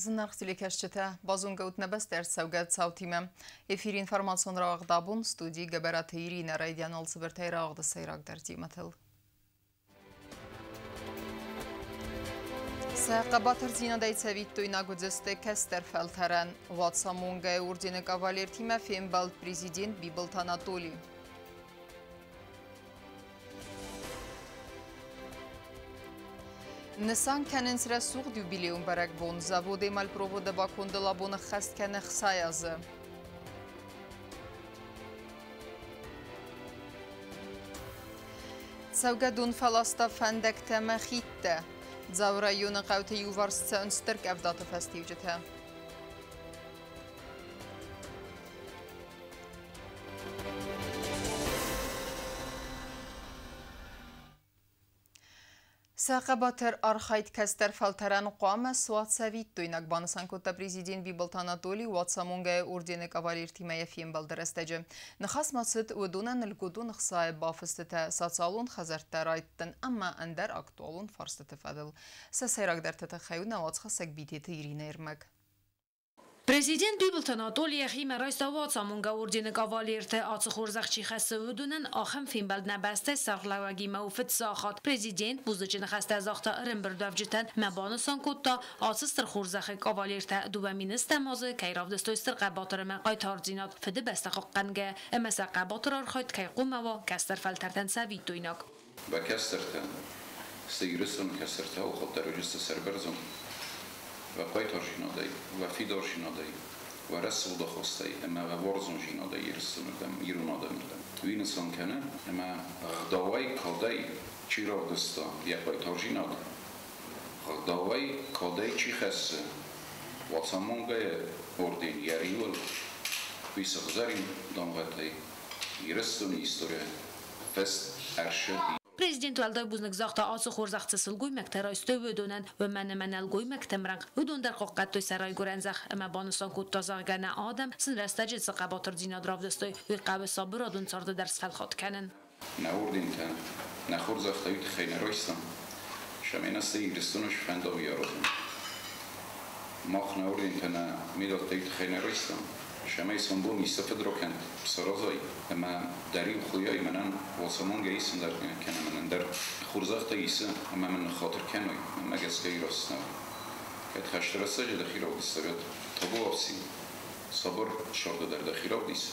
Զնարխտիլիքաշչիթը բազունգոտ նբստեր ծավգատ ծավթիմը Էֆիր ինվորմացիոն ռաղդաբուն ստուդի գբերաթը իրինը ռայդյանալ զվրթայ ռաղդը սայրակ դարդի մթել։ Սաղկաբատր զինադայցավիտ տույնագուձստե կեստեր ֆելթարան վացամունգայ ուրդինը կավալեր թիմը ֆեմբալդ պրեզիդենտ Բիբլտ Անատոլի։ Նսան կենեն սրա սուղ դյուբիլիում բարակ բոն, զավոդ էմալ պրովոդը բակոնդը լաբոնը խաստ կենը խսայազը։ Ծավգադուն ֆալաստա ֆանդակ թեմը խիттը, ձավրայոնը қավթը юվարսցը ընստր կավդատը фестивջիթը։ Սաղկաբատր արխայտ կեստեր ֆալթարան қوامը սուացավիտ տույնակ բանսանքոտա պրեզիդենտ Բիբլտ Անատոլի վացամունգայ ուրդինը կավալիր թիմայը ֆեմբալդրստեջը։ Նխաս մացıt ուդունան ըլգուդուն խսայ բաфыстыты սացալուն խազարտարայттın ամма անդար ակտуалун фарстыты фадыл։ Սասայրակ դարտը խայուն ավացխասակ բիտեты իրինը երմակ։ Президент Библт Анатолий Химерайстава цамунга ордена кавалерте ацхурзахчи хасудунан ахам фимбалд набасте сарлаги мауфт сахат президент бузучин хаста захта рембердавжитан мабансан котта ацстр хурзахе кавалерте дуваминст мазы кайравдстоystр қабатырма қайтардинат фиде бастаққанга эмаса қабатырар хайт кайқумава кастер фалтартан савитуйнак ба кастертан стигрисун кастерта و خود درجست سربرزم و قایتار جینادایی و فیدار جینادایی و رسول دخواستی اما و ورزون جینادایی رسوندم ایران آدمیدم و این انسان کنه اما غداوی کادای چی را دستا یک قایتار جیناد غداوی کادای چی خسته و سامانگای اردین یاریول بیسخزاریم دانغتی رسونی استوره فست ارشدی Президент Валдай Бузнак захта ацу хорзахцы сылгуй мектара истövü дөнен ve menelgуй мектемранг удондар қоққаттой сарай гурензах ама банусан куттазагана адам сынрастаджи сақабатыр динадравдыстой ve қабы сабыр адун царды дарс фалхат кенен. На ординтен, на хорзахта ют хейне ройстан, шаминасты игристунуш фендов яродын. Мах на ординтен мидалта ют хейне ройстан, شمای سنبون میستفد رو کند سرازایی اما دریل خویای منن واسمون گیسن در کنه منن در خورزاخت ایسن اما من خاطر کنوی من مگسکایی راست نوی که خشتر سجه دخیرا بستگد تابو آفسیم صبر شارده در دخیرا دیس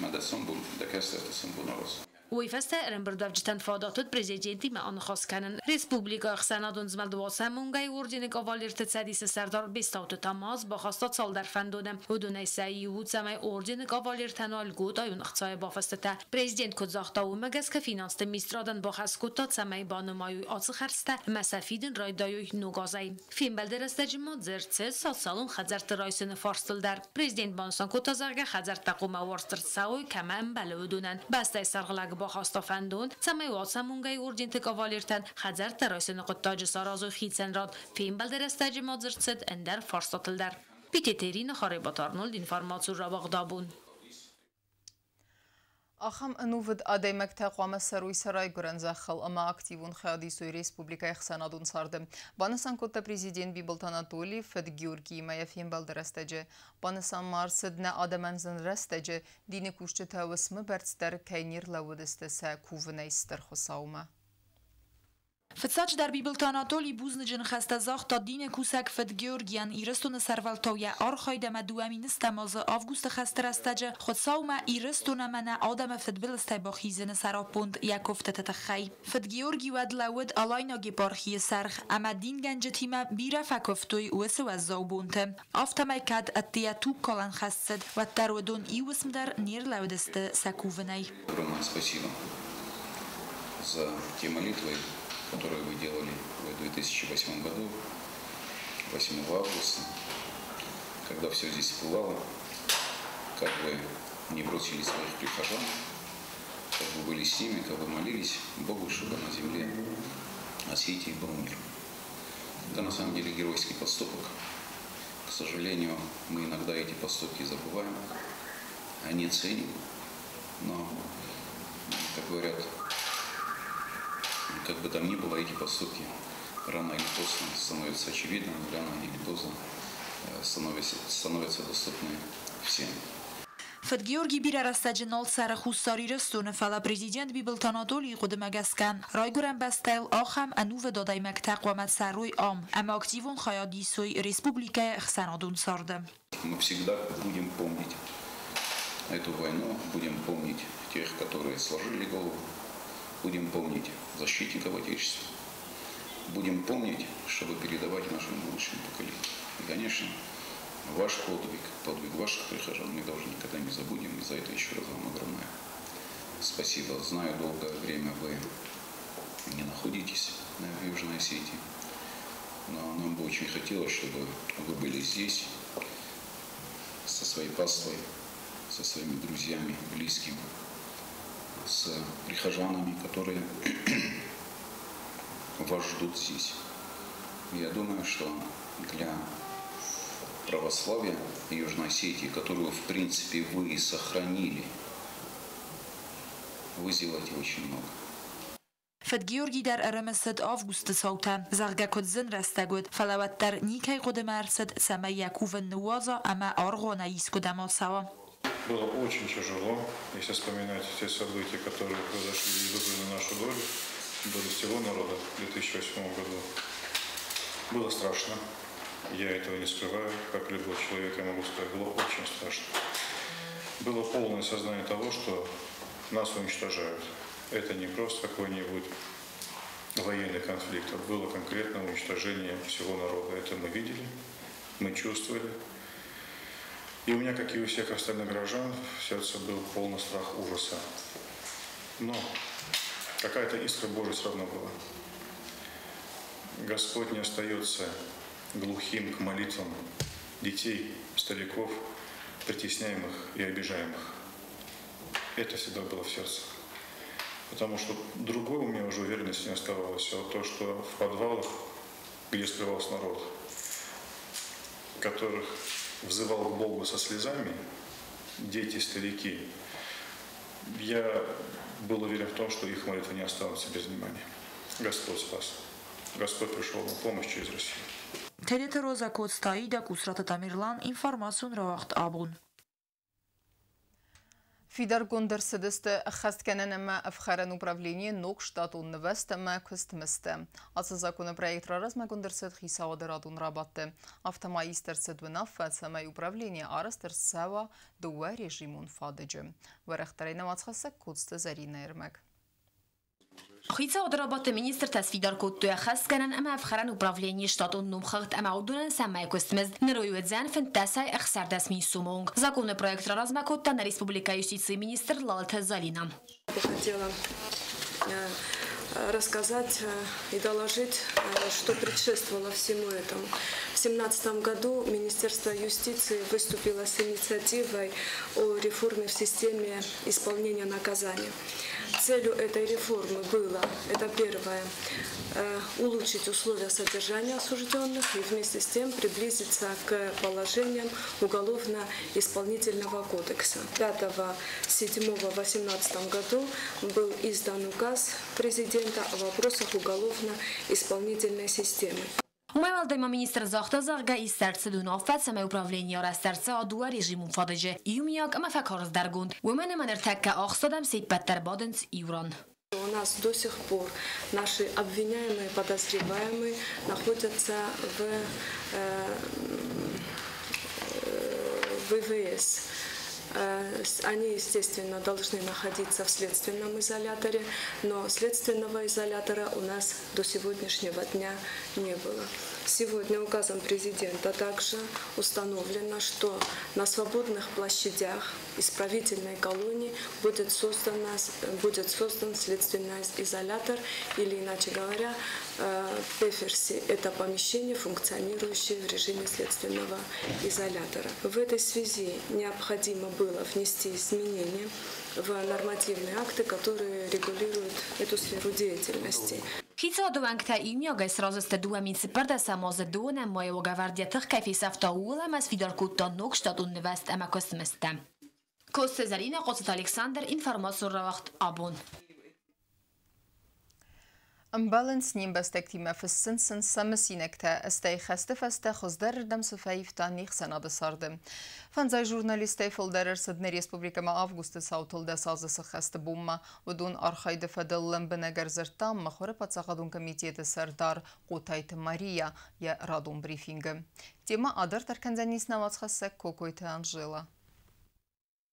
مدسون بود دکست سنبون راست ویفسته ارنبردافجتن فاداتت پرزیدنتی ما آن خواست کنن ریسپوبلیکا خسنادون زمال دواسه مونگای وردین کاوالرت تسدیس سردار بیستاوت تماس با خواستات سال در فندونم و دونه سعی و سمای وردین کاوالرت نال گود آیون اختصای بافسته تا پرزیدنت کدزاختا و مگس که فینانست میسترادن با خواست کدات سمای بانمایوی آتس خرسته مسافیدن رای دایوی نوگازای فیلم بلدرسته جماد زرتسه سال سالون خزرت رایسن فارستل در پرزیدنت بانسان کدازرگه خزرت تقوم وارستر ساوی کمان بلو دونن بسته سرغلق با خواست فندون سمای واسمونگای اردین تکاوالرتن خزر ترایسن قطاج سارازو خیتسن راد فیلم بلدرستج مادرسد اندر فارستاتل در پیتترین خاربات آرنولد اینفارماتسو را باغدابون آخام انوود آدمک تقوام سروی سرای گرنزخل اما اکتیون خیادی سوی ریسپوبلیکای خسنادون ساردم. بانسان کتا پرزیدنت Библт Анатолий فد گیورگی مایه فیم بلدرستجه. بانسان مارسد نه آدمانزن رستجه دین کشت تاوسم برتستر کینیر لودسته سه کوونه استر خساومه. Fëtsaç در Библт Анатолий Бузнıcın xastazaqta dine kusak fët Georgian irëstun sarvaltoja arkhajda ma duaminista mazë avgust xastrastajë xotsawma irëstun mana adama fët bilstaj bakhizën sarapund jakoftet të khaj. Fët Georgi wadlawed alayna geparhi sarx ama din ganjetima bira fakoftoj uësë wazzawbunte. Aftamaj kad attiatu kalan xastsed wattarudun iwësmdar nirlawdeste sakuvënaj. Спасибо за те молитвы, которые вы делали в 2008 году, 8 августа, когда все здесь всплывало, как вы не бросили своих прихожан, как вы были с ними, как вы молились Богу, чтобы на земле осеять был мир. Это на самом деле геройский поступок. К сожалению, мы иногда эти поступки забываем, они ценим, но, как говорят, как бы там ни было, эти поступки рано или поздно становятся очевидным, рано или поздно становятся доступны всем. Fed Georgi bir arastajinal sar khustari restone fala prezident Bibiltanatoli qudmagaskan rayguran bastel axam anuve dodai makta qamat saroy am ama aktivon khayadi soy respublika xsanadun sarda. Мы всегда будем помнить эту войну, будем помнить тех, которые сложили голову, будем помнить защитников Отечества, будем помнить, чтобы передавать нашим будущим поколениям. И, конечно, ваш подвиг, подвиг ваших прихожан мы тоже никогда не забудем, и за это еще раз вам огромное спасибо. Знаю, долгое время вы не находитесь в Южной Осетии, но нам бы очень хотелось, чтобы вы были здесь со своей паствой, со своими друзьями, близкими, с прихожанами, которые вас ждут здесь. Я думаю, что для православия Южной Осетии, которую, в принципе, вы и сохранили, вы сделаете очень много. Fed Georgi در ارمسد آوگوست ساوتن زغگا کدزن رستگود فلوت در نیکی قدمرسد سما یکوف نوازا اما آرغونا یسکودما سوا. Было очень тяжело, если вспоминать те события, которые произошли и выпали на нашу долю всего народа в 2008 году. Было страшно, я этого не скрываю, как любой человек, я могу сказать, было очень страшно. Было полное сознание того, что нас уничтожают. Это не просто какой-нибудь военный конфликт, а было конкретное уничтожение всего народа. Это мы видели, мы чувствовали. И у меня, как и у всех остальных граждан, в сердце был полный страх ужаса. Но какая-то искра Божия все равно была. Господь не остается глухим к молитвам детей, стариков, притесняемых и обижаемых. Это всегда было в сердце. Потому что другой у меня уже уверенности не оставалось. А вот то, что в подвалах, где скрывался народ, которых взывал к Богу со слезами, дети, старики, я был уверен в том, что их молитвы не останутся без внимания. Господь спас. Господь пришел на помощь через Россию. Тедете роза кодстаи да кусрата тамирлан информацион равахт абун. Фидар Гондерседесте хасткененема афхарен управление ног штатун невестема кустместе. Аца законопроект разма Гондерсед хисаодерадун рабатте. Автомаистерсед внафат самай управление арастерсева дуа режимун фадеджем. Варахтарина мацхасак кодсте зарина эрмек. خيطة ودرابات министр تسفيدار كوتو يخص كانن أما أفخران управление штатун نمخغت أما عودونا سماي كستمز نرويوت زان فنتاساي أخسر دسمي سومونг. Законный проект разма кота на Республика юстиции министр Лалта Залина. Хотела рассказать и доложить, что предшествовало всему этому. В 2017 году Министерство юстиции выступило с инициативой о реформе в системе исполнения наказания. Целью этой реформы было, это первое, улучшить условия содержания осужденных и вместе с тем приблизиться к положениям Уголовно-исполнительного кодекса. 5.7.2018 году был издан указ президента о вопросах уголовно-исполнительной системы. Маймалдайма министр захтазарга из сердца дунафат самое управление растерца дуа режиму фадеже. Юмияк ама факарс даргунд. Умене манертекка ахстадам сейт баттер баденс Юран. У нас до сих пор наши обвиняемые, подозреваемые находятся в ВВС. Они, естественно, должны находиться в следственном изоляторе, но следственного изолятора у нас до сегодняшнего дня не было. Сегодня указом президента также установлено, что на свободных площадях исправительной колонии будет создан следственный изолятор, или, иначе говоря, ПФРСИ – это помещение, функционирующее в режиме следственного изолятора. В этой связи необходимо было внести изменения в нормативные акты, которые регулируют эту сферу деятельности. Хица довангта имяга сразу стадуа минципарда самозадуна моего гвардиятых кафесавта улама свидаркутта ног штатун невест ама костместа. Косте Зарина Косет Александр информацию равахт абун. امبالانس نیم بستكتيمة في السنسن سمسينكتا استي خستفستا خزدر دم سفايف تانيخ سنة بساردم فانزاي جورناليستي فلدرر سدني ريسبوبليكا ما أفغوست ساوتل دا سازس خست بوما ودون أرخيد فدل لنبنگر زرتام مخورة بتساقدون كميتية سردار قوتايت ماريا يا رادون بريفينگ تيما أدر تركنزانيس نواز خسك كوكويت أنجيلا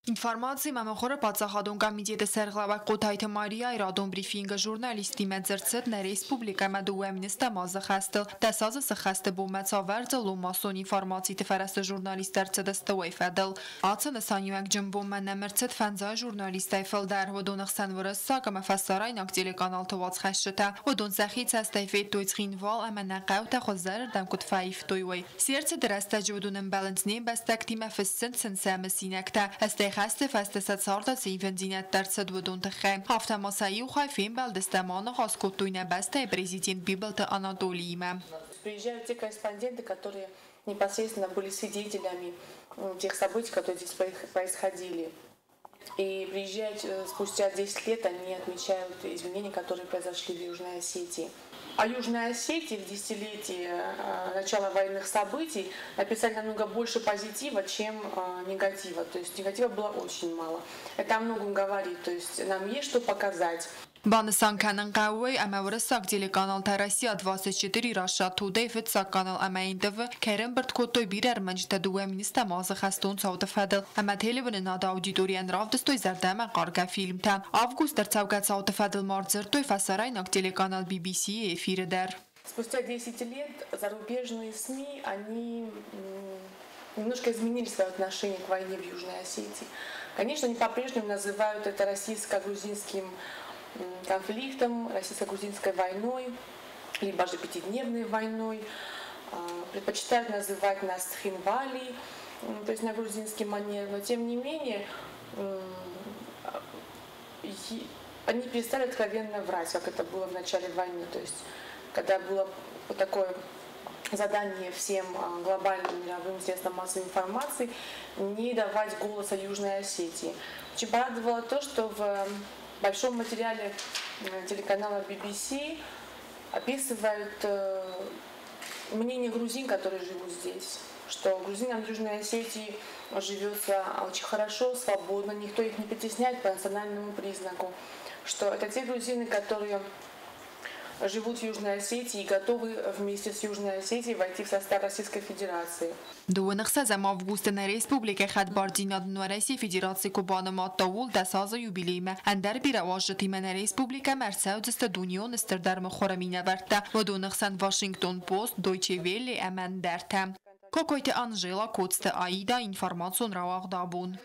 Ինֆորմացիա մամախորը բացահատուն կամիտետը սերղլավակ Կոթայթը Մարիա իրադոն բրիֆինգը ժուրնալիստի մեծերցդ ներ ռեսպուբլիկա մդուը մինիստա մազը խաստը դասազը սխաստը բոմացավերձը լոմասոն ինֆորմացիա տֆարաստը ժուրնալիստերցը դստվայ ֆադել ացը նսանյակ ջմբոմը նմերցդ ֆանզա ժուրնալիստայ ֆելդար հոդոնախ սանվրսա կամա ֆասարայն ակտիլի կանալ թված խաշտա հոդոն զախից աստայֆետ դույցրինվալ ամանակավտա խոզար դամկուտ ֆայֆ դույվայ սիրցը դրաստա ջոդունն բալանսնի բաստակտիմա ֆսսն սենսամսինակտա աստայ Хасте фасте сацарда сивензинет дерцет водун тхе. Автомасаи ухай фимбел дестамана хаскотуйна басте президент Бибелта Анатолиима. Приезжают те корреспонденты, которые непосредственно были свидетелями тех событий, которые здесь происходили. И приезжают спустя 10 лет, они отмечают изменения, которые произошли в Южной Осетии. О Южной Осетии в десятилетии начала военных событий написали намного больше позитива, чем негатива. То есть негатива было очень мало. Это о многом говорит, то есть нам есть что показать. Բանսան կանան կավուի ամավրսակ դիլեկանալ Թարասիա 24 Ռաշատ Today վեցականալ ամայնդվը քերեն բրտկոտոյ բիրար մնջտա դուե մինիստա մազը խաստուն ցավտը ֆադել ամաթելևն նադ աուդիտորիան ռավդստոյ զարդամա կարգա ֆիլմտա ավգուստ դրցավգա ցավտը ֆադել մարզերտոյ ֆասարայն ակտիլեկանալ BBC эфиры дер. Спустя 10 лет зарубежные СМИ, они немножко изменили свое отношение к войне в Южной Осетии. Конечно, они по-прежнему называют это российско-грузинским конфликтом, российско-грузинской войной, либо же пятидневной войной. Предпочитают называть нас Тхинвали, то есть на грузинский манер. Но тем не менее, они перестали откровенно врать, как это было в начале войны. То есть, когда было такое задание всем глобальным мировым средствам массовой информации не давать голоса Южной Осетии. Очень порадовало то, что в большом материале телеканала BBC описывают мнение грузин, которые живут здесь, что грузинам в Южной Осетии живется очень хорошо, свободно, никто их не притесняет по национальному признаку, что это те грузины, которые живут в Южной Осетии и готовы вместе с Южной Осетией войти в состав Российской Федерации. Дуэнахса зам августна республика хадбардина России Федерации Кубана Маттаул дасаза юбилейма андер бираважтимена республика Мерсаудста Дунион Стердарм Хорамина Верта Водунахсан Вашингтон Пост Deutsche Welle Амандерта Кокойте Анжела Коцте Аида информацион равагдабун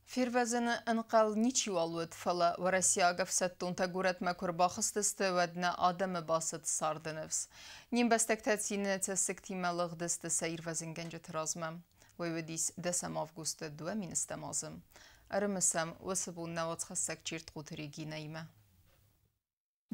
فيرفزن انقل نيشي والود فلا ورسيا قفستون تقورت مكور باخستست ودنا آدم باسط سارد نفس نيم بستكتاتين تسكتي ملغ دست سير وزن گنج ترازمم ويوديس دسم آفگوست دو من استمازم ارمسم وسبون نوات خسك چيرت قوتري گينايمه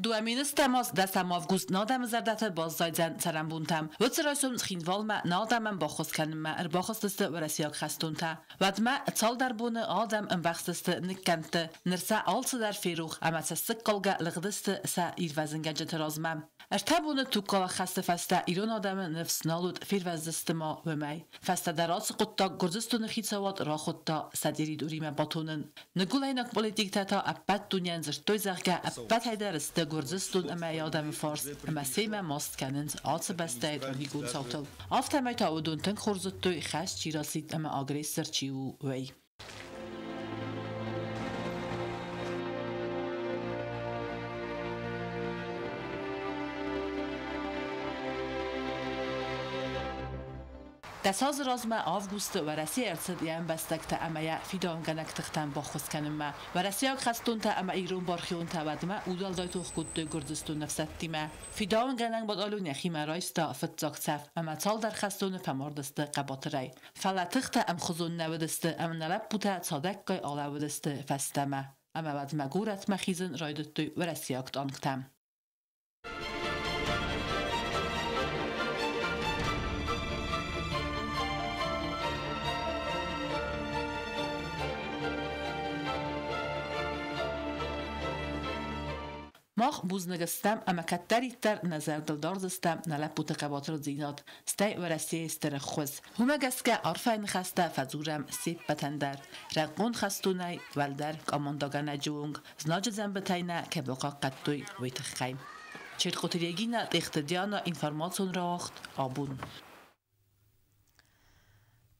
دوامینست تماس دستم آفگوست نادم زردت باز زایدن سرم بونتم و ترایسون خینوال ما نادمم باخست کنم ما باخستست و رسیاق خستونتا ود ما اتصال در بونه آدم انبخستست نکنت نرسا آلس در فیروخ اما سسک قلقه لغدست سا ایروزن گنج ترازمم ارتبونه تو قلا خسته فسته ایران آدم نفس نالود فیروزست ما و می فسته در آس قطا گرزستون خیتسوات را خودتا سدیری دوری ما باتونن نگول اینک پولیتیک تاتا ابد دنیا زرتوی زغگه ابد هیدرست گرزستون اما یادم فارس اما سیمه ماست کنند آتس بستید و نیگون ساوتل آفت اما تا اودون تنگ خورزد توی خش چی راسید اما آگریستر چیو وی دساز رازم آفگوست و رسی ارتد یم بستکت امیا فیدام گنک تختم باخوز کنم و رسیاق خستون تا اما ایرون بارخیون تا ودم اودال دایتوخ گود گردستون نفستی ما فیدام گنک بود آلو نخی مرایستا فتزاق صف اما تال در خستون فماردست قباطرای فلا تخت ام خزون نودست ام نلب بوده صادق گای آلاودست فستما اما ودم گورت مخیزن رایدتو و رسیاق دانکتم ماخ بوزنگستم اما کتری تر نظر دلدار دستم نلپ بوت قباطر زیناد ستی ورسی استر خوز هما گسکه عرفین خسته فزورم سیب بتندر رقون خستونای ولدر کامانداگان جونگ زناج زنبتینه که بقا قطوی ویتخیم چرت قطریگینه اختدیانا اینفرماسون راخت آبون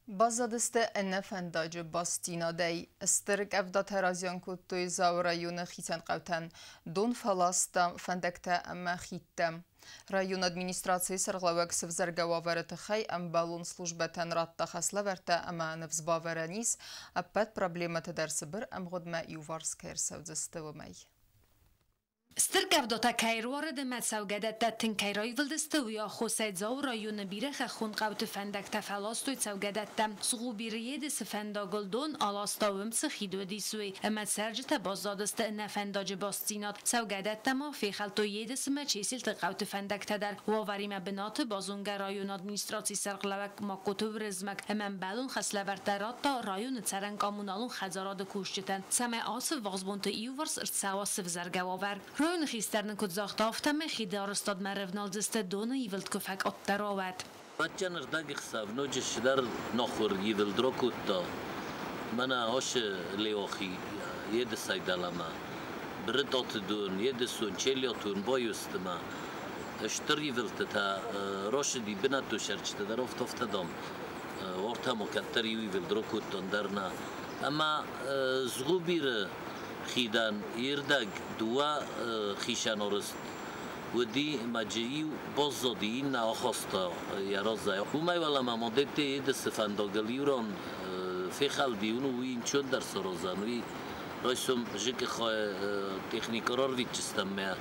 بازدست انفنداج باستینا دی استرک افدا ترازیان کتوی زاورایون خیتن قوتن دون فلاستا فندکتا اما خیتم رایون ادمینستراسی سرغلوک سفزرگواورت خی ام بالون службетен ратта خسلورتا اما نفس باورانیس اپت پرابلیمت در سبر ام غد ما یووارسکر سوزستو می استرکف دوتا کیر وارد متسوگدت تا تنکیرای ولدستویا خوسید زاو رایون بیره خون قوت فندک تفلاستوی تسوگدت تم سغو بیریه دس فنداگل دون آلاستاوم سخیدو دیسوی امت سرجت بازدادست نفنداج باستینات تسوگدت تما فی خلطو یدس مچیسیل تقوت فندک تدر واوریم بنات بازونگر رایون ادمینستراسی سرقلوک ماکوتو رزمک امن بالون خسلورترات تا رایون ترن کامونالون خزاراد کوشتن سمع آسف وازبونت ایوورس ارتساواسف زرگواور رایون خیسترن کد زاخت آفتم خیدار استاد مرفنال دست دون ایولد کفک اتر آود. بچن ارداگی خساب نوچش در نخور ایولد رو کتا من هاش لیاخی یه سایدالما بردات دون یه سون چلیاتون بایست ما اشتر ایولد تا راشدی بناتو شرچت در افت دام ورتا مکتری ایولد رو کتا درنا اما زغوبیر خیدان ایردگ دوا خیشان ارست ودی ماجیو بازدی ناخواستا یارزای ومای ولی مامودتی دست فنداگلیوران فیخال دیونو وین چون در سرزانوی رئیسم جک خای تکنیکرار ویچستم میا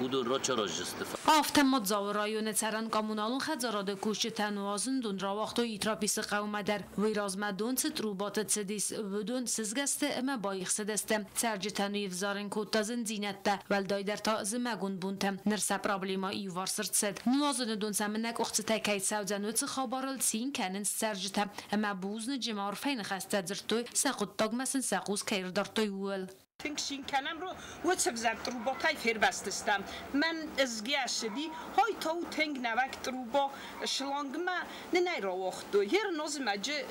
ودون راچراج استفاده. آفتم متزاور رایون ترن کامونالون خزاراد کوشتن وازن دون راوقت و ایتراپیس قوم در ویراز مدون ستروبات تسدیس ودون سزگسته اما بایخ سدسته سرجتن ویفزارن کوتازن زینت ده ولدای در تا زمگون بونتم نرسا پرابلیما ایوار سرد سد نوازن دون سمنک اخت تکیت سوزن و تخابارل سین کنن سرجتن اما بوزن جمار فین خسته زرتوی ساقود داگمسن ساقوز کیر دارتوی ول تنکشین کنم رو وچه بزرد رو با تای فیر بستستم من ازگیش دی های تاو تنگ نوکت رو با شلانگ ما ننای را وقتو هر نازم اجه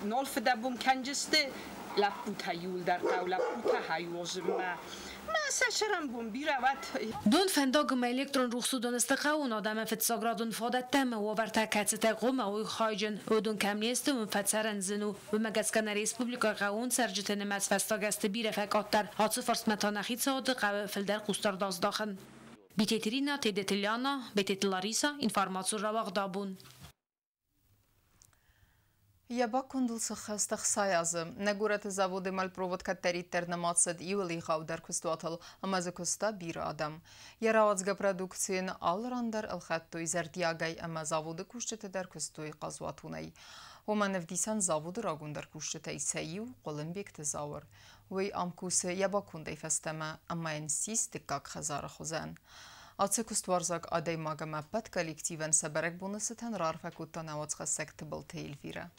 نالف دبون کنجسته لپوتا یول در تاو لپوتا هایوازم ما سشرم بون بیروت دون فنداغم الکترون رخصو دونسته قوون آدم فتساگرادون فادت تم و ورتا کتسته قوم او خایجن و دون کمیست و فتسرن زنو و مگسکن ریسپوبلیکا قوون سرجت نمت فستاگست بیره فکاتر حادث فرست متانخید ساد قوه فلدر قوستر دازداخن بیتیترینا تیدتلیانا بیتیتلاریسا اینفارماتسو رواق دابون Я бакундул сахаста хсаязы. Негурат заводы мальпровод каттериттер наматсад иули гавдар кустуатал, амазы куста бир адам. Яравацга продукциин алрандар алхаттуй зардиагай, ама заводы кушчетедер кустуй казуатунай. Оманевдисан заводы рагундар кушчетей саиу, қолымбекті завыр. Вей амкусы я бакундай фестема, ама энсис диккак хазара хузан. Ацы кустуарзак адай магама пат коллективен сабарек бунысытан рарфакутта навацға сектибл тейлвира.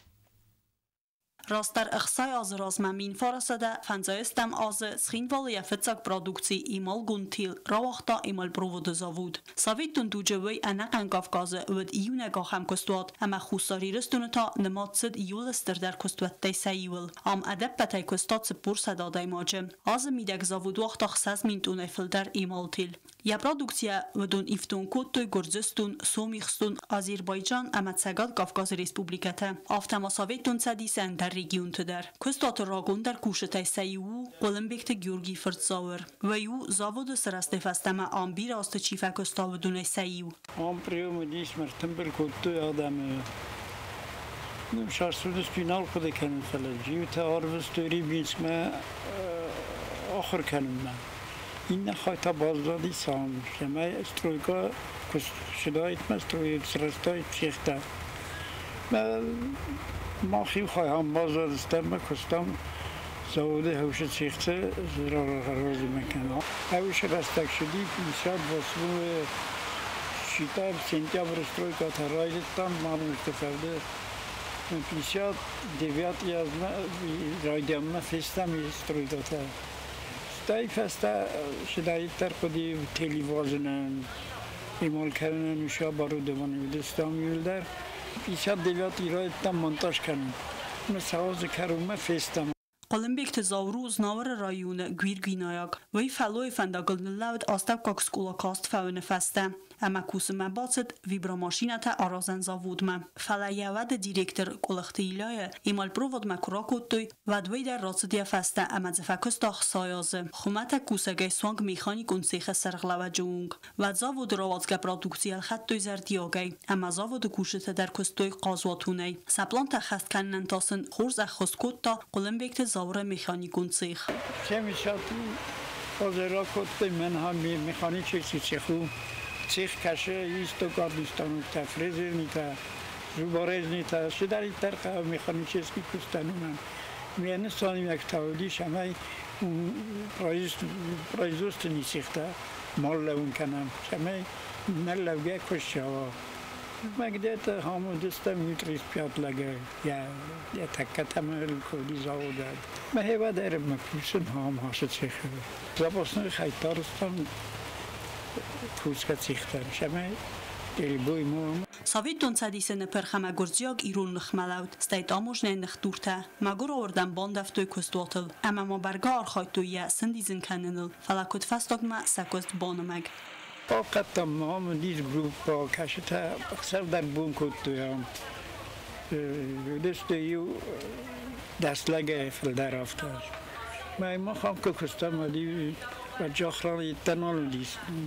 راستر اخصای از رازمامین فرستاده فنزایستم از سخینوالی فتساک پرودکسی ایمال گونتیل راوختا ایمال پرود زاود ساویتون دو جوی انقن کافکازه ود ایونه گاهم کستوات اما خوستاری رستون تا نماتسد ایولستر در کستوات تیسایول ام ادب بتای کستات سپور صدادای ماجم از میدک زاود وقتا خساز مینتونه فلدر ایمال تیل یا پرودکسیا ودون ایفتون کوتوی گرزستون سومیخستون آذربایجان اما سگاد کافکاز ریسپوبلیکته آفتما ساویتون سدیسن در region تدر کستات راگون در کوشتای سیو قلمبکت گیورگی فرتزاور و یو زاود سرسته فستما آمبیر است چیفه کستا و دونه سیو آم پریوم دیش مرتبر کتوی آدم شارسودس فینال خود کنن فلجی و تا آروستوری بیسم آخر کنن من این خواهد بازدادی سام شما استرویکا شدایت مستروی سرستای چیخته ما خیلی خواهم بازداد استم کستم زاوده هوش چیخته زرار غرازی میکنم هوش رستک شدی پیشاد واسه شیطان سنتیابر استرویکا ترایدتم مارم استفاده پیشاد 9 یازمه رایدیامه فستم استرویکا تر استای فستا شدایی تر خودی تلویزیون ایمال کردن نوشا بارو دوانی دستام یلدر پیشا دیوات ایراد تام مونتاژ کردن مساواز کارم فستم Qolinbek tezawruz navar rayonu Gwirgwinayak ve fellow fendagılın laud astap kakskula kast faune feste. Ama kusuma batset vibromaşina ta arazen zavodma. Falayavad direktor kolektiylaya imal provod makurakotoy vadvey der ratsedia feste ama zefakustah sayazı. Xumata kusagay swang mekanik und seche serglavajung. Vad zavod rawazga produktsiyal xattoy zerdiagay. Ama zavod kushete der kustoy qazwatunay. Saplanta xast kannen tasen khurz axoskotta Qolinbek tezawre mekanik und sech. Chemischati ozerakotoy men ham mekanik chechkhu Цех каше истокадистан та фрезерни та зуборезни та шидари тарка механический кустануман. Мен станем як тавди шамай производственный цех-то маллаун канам. Шамай наллавга кошава. Мы где-то хаму 235 лага я таккатамел коди завода. Мы хева дерем макушен хам хаше цех. Запасный хайтарстан Kuska cichtar, şamay, deriboy mum. Savitton sadisene perchama gorziag irun khmalaut, stait amojne nakhturta, magor ordan bandaftoy kostwatel, ama ma bargar khaytoya sindizin kanenel, falakot fastogma sakost bonomag. فقط تمام دیز گروپ با کشته اکثر در بوم کتویم دستیو دستلگه فلدر افتاد ما خام که کستم ولی و جاخران تنال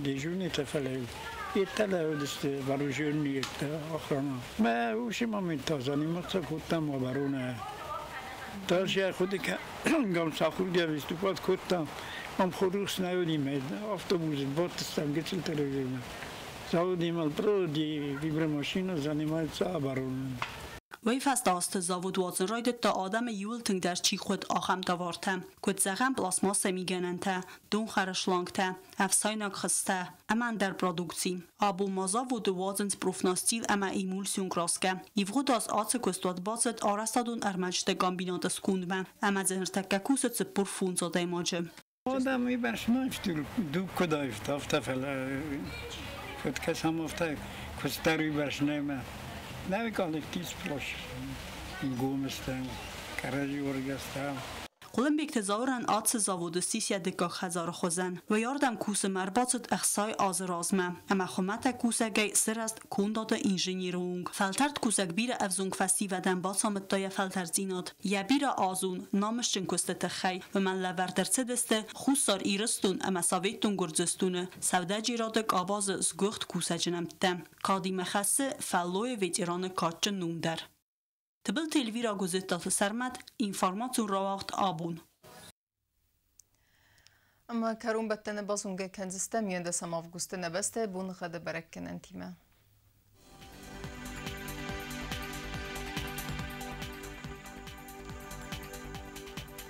دیجونی تفلید یتله دست باروجونی آخران ما وشی ما میتازانی ما کتم و برونه تاش خودی که گم ساخوردی استفاده کتم Am خروس نودیم افطبوز باتستم گچل تلویزیون زودیم الپرو دی ویبرماشین زنیمای صابرون وی فست است زاود وازن راید تا آدم یول تنگ در چی خود آخم دوارته کد زغم پلاسماس میگننته دون خرشلانگته افسایناک خسته اما در پرودکسی آبو مازا و دو وازن پروفناستیل اما ایمولسیون کراسکه ایفغود از آتس کستواد بازد آرستادون ارمجده گامبینات سکوندمه اما زهر تککوست سپور فون زاده ماجه آدم میبرش نشتیل دو کدایفت افته فلا کد کس هم افته کستر میبرش نیمه نوی کالکتیز پلاش گومستم کراجی ورگستم Qolinbek tezawran atse zavod sisya deka khazar khozan ve yardam kuse marbatsut axsay azrazma ama khumata kusagay sirast kundat inženierung faltart kusag bira avzung festivadan basamet taya faltarzinat ya bira azun namishchin kustete khay ve man laverder sedeste khusar iristun ama savetun gurzestune savda jiradak abaz zgucht kusajnamtem qadime khasse falloy veteran kaçın numder Tıbıl televira gözettatı sermet informasyon ravaht abun. Ama karun bettene bazunga kenziste miyende samav guste nebeste bunu xade berekken entime.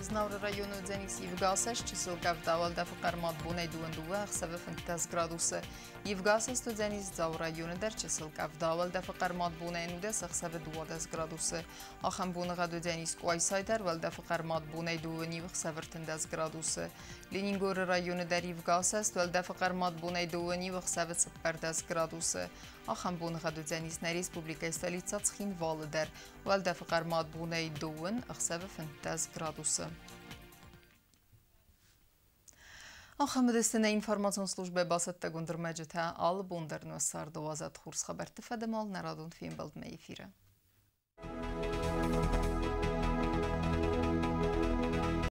Znavr rayonu Dzenis Yevgasas чисылка вдавалда фақармат бунай дуандува хсабе 15 градусы. Yevgasas tu Dzenis Zav rayonu der чисылка вдавалда фақармат бунай нудес хсабе 12 градусы. Ахам буныга du Dzenis Quaysayder valda фақармат бунай дуани хсабе 13 градусы. Leningor rayonu der Yevgasas valda фақармат бунай дуани хсабе 14 градусы. Ахам буныга du Dzenis na Respublika stolica Tskhin Valder valda фақармат бунай дуан хсабе 15 градусы. آخر دستن اینفورماسیون службе басатта гундырмаджета ал бундерну сар 12 хурс хабар тфадемал нарадун фим балд ме эфира